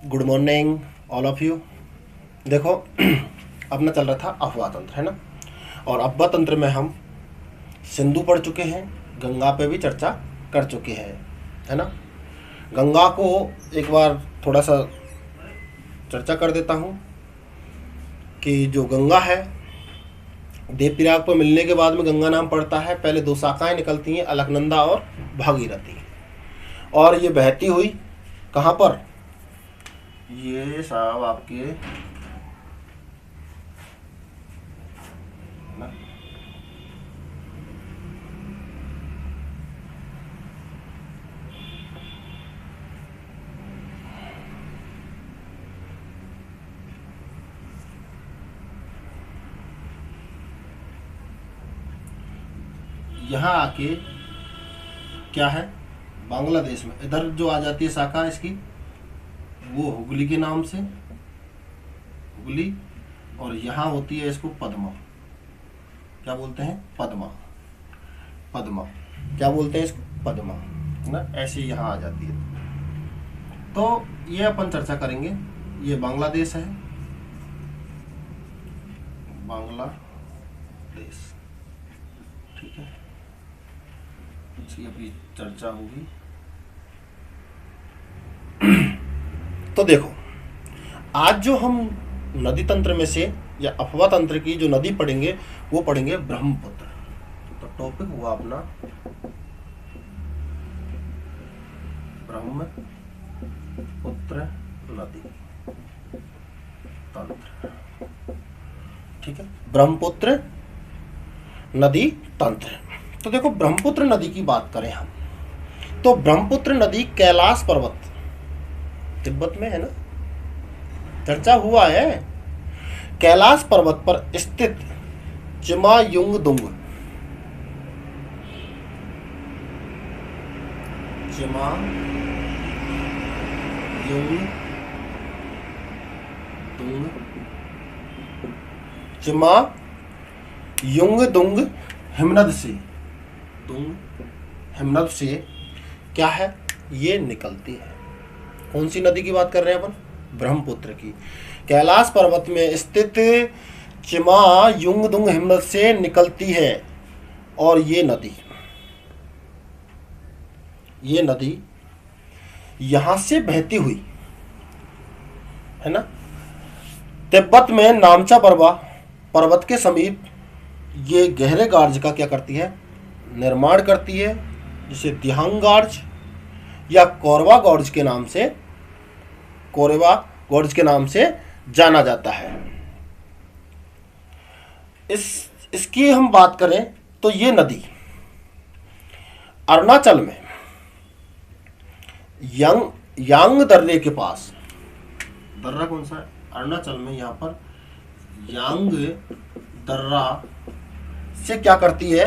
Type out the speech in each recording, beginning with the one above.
Good morning all of you. देखो अपना चल रहा था अफवाह तंत्र, है ना। और अफवाह तंत्र में हम सिंधु पढ़ चुके हैं, गंगा पे भी चर्चा कर चुके हैं, है ना। गंगा को एक बार थोड़ा सा चर्चा कर देता हूँ कि जो गंगा है, देवप्रयाग पर मिलने के बाद में गंगा नाम पड़ता है। पहले दो शाखाएं निकलती हैं, अलकनंदा और भागीरथी, और ये बहती हुई कहाँ पर, ये साहब आपके ना, यहाँ आके क्या है, बांग्लादेश में इधर जो आ जाती है शाखा इसकी, वो हुगली के नाम से, हुगली। और यहाँ होती है इसको पद्मा, क्या बोलते हैं, पद्मा। पद्मा क्या बोलते हैं इसको, पद्मा, है ना। ऐसे यहाँ आ जाती है। तो ये अपन चर्चा करेंगे। ये बांग्लादेश है, बांग्लादेश, ठीक है। इसकी अभी चर्चा होगी। तो देखो, आज जो हम नदी तंत्र में से या अफवाह तंत्र की जो नदी पढ़ेंगे वो पढ़ेंगे ब्रह्मपुत्र। तो टॉपिक हुआ अपना ब्रह्मपुत्र नदी तंत्र, ठीक है। ब्रह्मपुत्र नदी तंत्र। तो देखो, ब्रह्मपुत्र नदी की बात करें हम, तो ब्रह्मपुत्र नदी कैलाश पर्वत, तिब्बत में है ना, चर्चा हुआ है। कैलाश पर्वत पर स्थित चिमायुंगदुंग, चिमायुंगदुंग हिमनद से, हिमनद से क्या है, ये निकलती है। कौन सी नदी की बात कर रहे हैं अपन, ब्रह्मपुत्र की। कैलाश पर्वत में स्थित चिमायुंगदुंग हिमनद से निकलती है। और ये नदी यहां से बहती हुई, है ना, तिब्बत में नामचा पर्वत के समीप ये गहरे गार्ज का क्या करती है, निर्माण करती है, जिसे दिहांग गार्ज या कोरवा गॉर्ज के नाम से जाना जाता है। इसकी हम बात करें तो ये नदी अरुणाचल में यांग दर्रे के पास, दर्रा कौन सा है, अरुणाचल में, यहाँ पर यांग दर्रा से क्या करती है,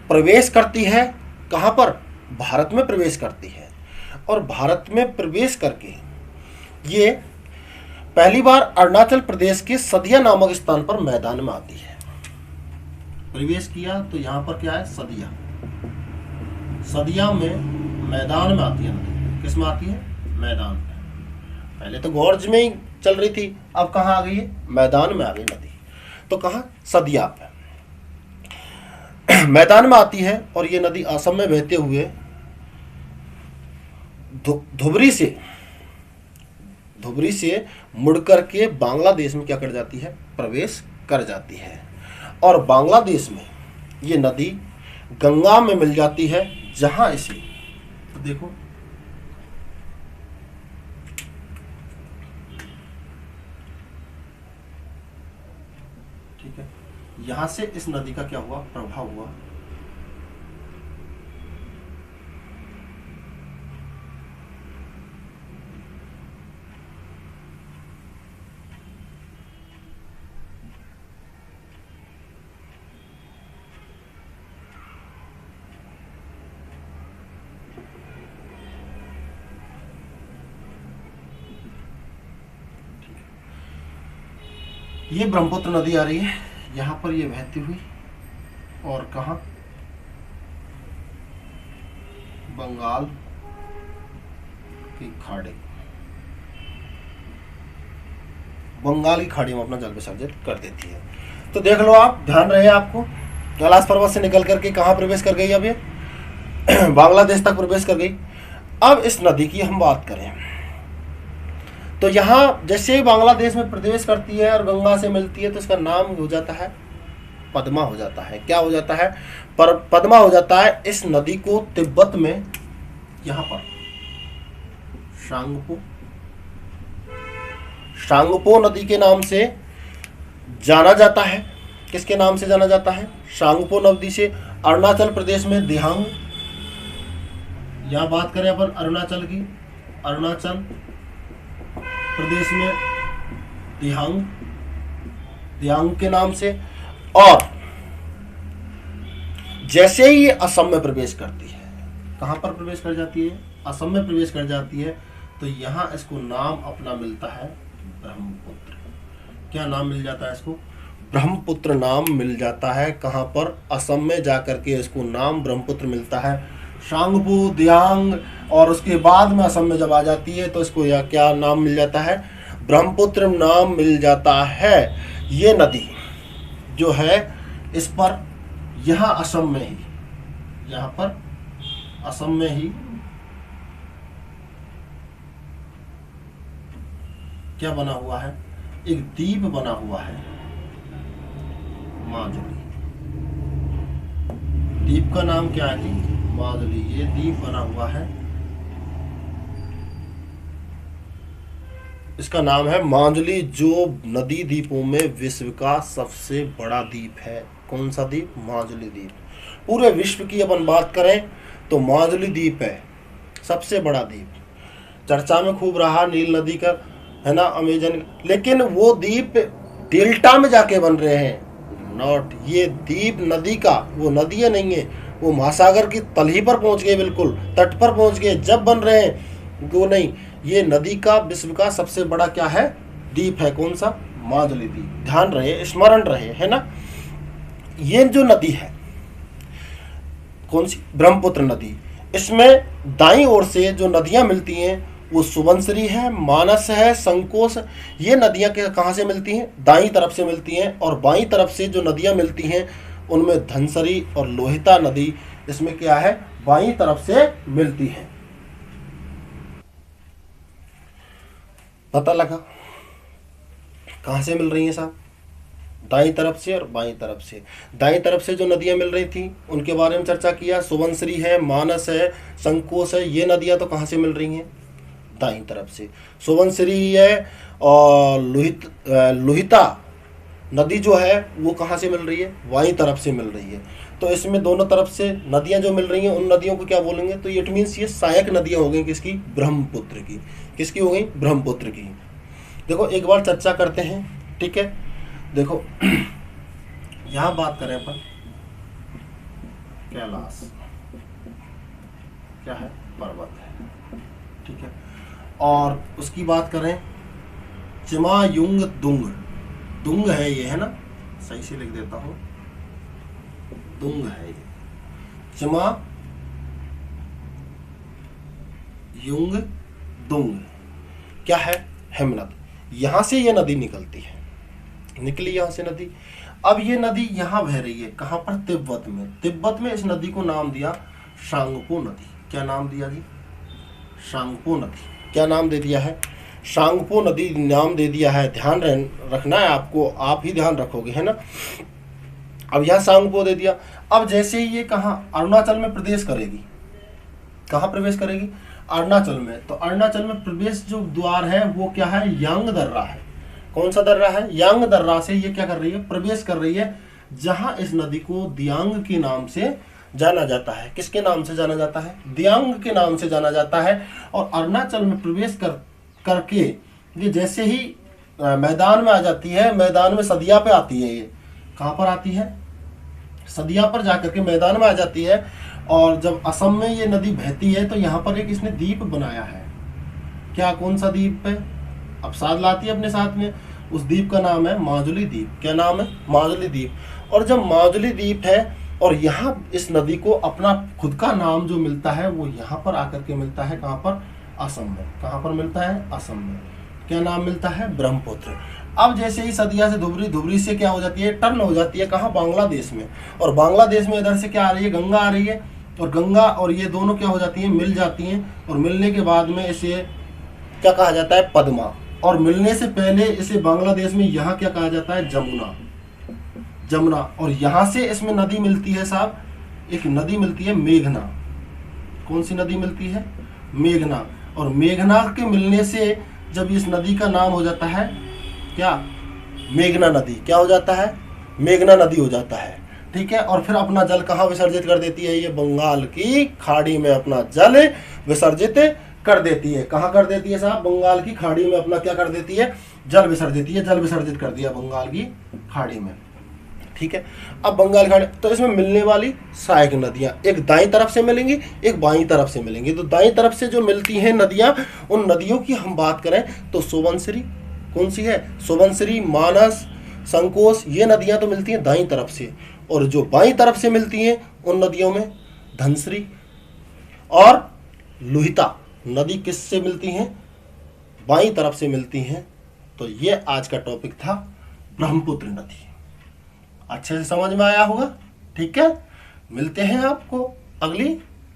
प्रवेश करती है। कहाँ पर, भारत में प्रवेश करती है। और भारत में प्रवेश करके ये पहली बार अरुणाचल प्रदेश के सदिया नामक स्थान पर मैदान में आती है। प्रवेश किया तो यहाँ पर क्या है, सदिया में मैदान में आती है नदी। किस में आती है, मैदान में। पहले तो गॉर्ज में ही चल रही थी, अब कहाँ आ गई है, मैदान में आ गई नदी। तो कहाँ, सदिया पे मैदान में आती है। और ये नदी असम में बहते हुए धुबरी से मुड़ करके बांग्लादेश में क्या कर जाती है, प्रवेश कर जाती है। और बांग्लादेश में ये नदी गंगा में मिल जाती है, जहां इसे, तो देखो, ठीक है, यहां से इस नदी का क्या हुआ, प्रभाव हुआ। ये ब्रह्मपुत्र नदी आ रही है, यहाँ पर ये बहती हुई, और कहाँ, बंगाल की खाड़ी, बंगाल की खाड़ी में अपना जल विसर्जित कर देती है। तो देख लो आप, ध्यान रहे आपको, कैलाश पर्वत से निकल करके कहाँ प्रवेश कर गई, अब ये बांग्लादेश तक प्रवेश कर गई। अब इस नदी की हम बात करें तो यहाँ जैसे ही बांग्लादेश में प्रवेश करती है और गंगा से मिलती है तो इसका नाम हो जाता है पद्मा हो जाता है। क्या हो जाता है? पर पद्मा हो जाता है। इस नदी को तिब्बत में यहाँ पर शांगपो नदी के नाम से जाना जाता है। किसके नाम से जाना जाता है? शांगपो नदी से। अरुणाचल प्रदेश में दिहांग, यहाँ बात करें अपन अरुणाचल की, अरुणाचल प्रदेश में दिहांग के नाम से। और जैसे ही ये असम में प्रवेश करती है, कहां पर प्रवेश कर जाती है? असम में प्रवेश कर जाती है, तो यहां इसको नाम अपना मिलता है ब्रह्मपुत्र। क्या नाम मिल जाता है इसको? ब्रह्मपुत्र नाम मिल जाता है। कहां पर? असम में जाकर के इसको नाम ब्रह्मपुत्र मिलता है। शांगपू, दियांग, और उसके बाद में असम में जब आ जाती है तो इसको यह क्या नाम मिल जाता है? ब्रह्मपुत्र नाम मिल जाता है। ये नदी जो है इस पर यहाँ असम में ही, यहाँ पर असम में ही क्या बना हुआ है? एक द्वीप बना हुआ है, माजुली। द्वीप का नाम क्या है जी? माजुली। ये द्वीप बना हुआ है, इसका नाम है माजुली, जो नदी द्वीपों में विश्व का सबसे बड़ा द्वीप है। कौन सा द्वीप? माजुली द्वीप। पूरे विश्व की अपन बात करें तो माजुली द्वीप है सबसे बड़ा द्वीप। चर्चा में खूब रहा नील नदी का, है ना, अमेजन, लेकिन वो द्वीप डेल्टा में जाके बन रहे हैं। नॉट, ये द्वीप नदी का, वो नदी नहीं है, वो महासागर की तलही पर पहुंच गए, बिल्कुल तट पर पहुंच गए जब बन रहे हैं। वो नहीं, ये नदी का विश्व का सबसे बड़ा क्या है? द्वीप है। कौन सा? माजुली द्वीप। ध्यान रहे, स्मरण रहे, है ना। ये जो नदी है कौन सी? ब्रह्मपुत्र नदी। इसमें दाईं ओर से जो नदियां मिलती हैं वो सुबनसिरी है, मानस है, संकोश। ये नदियां कहाँ से मिलती हैं? दाईं तरफ से मिलती हैं। और बाईं तरफ से जो नदियां मिलती हैं उनमें धनसरी और लोहिता नदी इसमें क्या है? बाईं तरफ से मिलती हैं। पता लगा कहाँ से मिल रही हैं साहब? दाईं तरफ से और बाईं तरफ से। दाईं तरफ से जो नदियां मिल रही थी उनके बारे में चर्चा किया। सुबनसिरी है, मानस है, संकोश है। ये नदियां तो कहाँ से मिल रही हैं? दाईं तरफ से। सुबनसिरी है और लोहिता नदी जो है वो कहाँ से मिल रही है? बाईं तरफ से मिल रही है। तो इसमें दोनों तरफ से नदियां जो मिल रही हैं उन नदियों को क्या बोलेंगे? तो इट मीन्स ये सहायक नदियां हो गई किसकी? ब्रह्मपुत्र की। किसकी हो गई? ब्रह्मपुत्र की। देखो एक बार चर्चा करते हैं, ठीक है। देखो यहाँ बात करें अपन, कैलाश क्या है? पर्वत है, ठीक है। और उसकी बात करें चिमायुंग दुंग, दुंग है ये, है ना, सही से लिख देता हूं, दुंग है ये। चिमा युंग दुंग क्या है? हिमनद। यहां से ये नदी निकलती है, निकली यहां से नदी। अब ये नदी यहां बह रही है, कहां पर? तिब्बत में। तिब्बत में इस नदी को नाम दिया शांगपो नदी। क्या नाम दिया जी? शांगपो नदी। क्या नाम दे दिया है? शांगपो नदी नाम दे दिया है। ध्यान रखना है आपको, आप ही ध्यान रखोगे, है ना। अब यह शांगपो दे दिया। अब जैसे ही ये कहाँ? अरुणाचल में प्रवेश करेगी। कहाँ प्रवेश करेगी? अरुणाचल में। तो अरुणाचल में प्रवेश जो द्वार है वो क्या है? यांग दर्रा है। कौन सा दर्रा है? यांग दर्रा से ये क्या कर रही है? प्रवेश कर रही है, जहां इस नदी को दियांग के नाम से जाना जाता है। किसके नाम से जाना जाता है? दियांग के नाम से जाना जाता है। और अरुणाचल में प्रवेश करके ये जैसे ही मैदान में आ जाती है, मैदान में सदिया पे आती है। ये कहाँ पर आती है? सदिया पर जाकर के मैदान में आ जाती है। और जब असम में ये नदी बहती है तो यहाँ पर एक इसने द्वीप बनाया है। क्या? कौन सा द्वीप है? अब साथ लाती है अपने साथ में। उस द्वीप का नाम है माजुली द्वीप। क्या नाम है? माजुली द्वीप। और जब माजुली द्वीप है और यहाँ इस नदी को अपना खुद का नाम जो मिलता है वो यहाँ पर आकर के मिलता है। कहाँ पर? असम में। कहाँ पर मिलता है? असम में। क्या नाम मिलता है? ब्रह्मपुत्र। अब जैसे ही सदिया से धुबरी, धुबरी से क्या हो जाती है? टर्न हो जाती है कहाँ? बांग्लादेश में। और बांग्लादेश में इधर से क्या आ रही है? गंगा आ रही है। और गंगा और ये दोनों क्या हो जाती हैं? मिल जाती हैं। और मिलने के बाद में इसे क्या कहा जाता है? पद्मा। और मिलने से पहले इसे बांग्लादेश में यहाँ क्या कहा जाता है? जमुना। जमुना। और यहाँ से इसमें नदी मिलती है साहब, एक नदी मिलती है मेघना। कौन सी नदी मिलती है? मेघना। और मेघना के मिलने से जब इस नदी का नाम हो जाता है क्या? मेघना नदी। क्या हो जाता है? मेघना नदी हो जाता है। ठीक है। और फिर अपना जल कहाँ विसर्जित कर देती है? ये बंगाल की खाड़ी में अपना जल विसर्जित कर देती है। कहाँ कर देती है साहब? बंगाल की खाड़ी में अपना क्या कर देती है? जल विसर्जित। ये जल विसर्जित कर दिया बंगाल की खाड़ी में। ठीक है। अब बंगाल खाड़ी, तो इसमें मिलने वाली सहायक नदियां एक दाईं तरफ से मिलेंगी, एक बाईं तरफ से मिलेंगी। तो दाईं तरफ से जो मिलती हैं नदियां, उन नदियों की हम बात करें तो सोबनसिरी, कौन सी है? सोबनसिरी, मानस, संकोश, ये नदियां तो मिलती हैं दाईं तरफ से। और जो बाईं तरफ से मिलती हैं उन नदियों में धनसिरी और लोहिता नदी किससे मिलती हैं? बाईं तरफ से मिलती हैं। तो ये आज का टॉपिक था ब्रह्मपुत्र नदी। अच्छे से समझ में आया होगा। ठीक है। मिलते हैं आपको अगली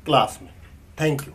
क्लास में। Thank you.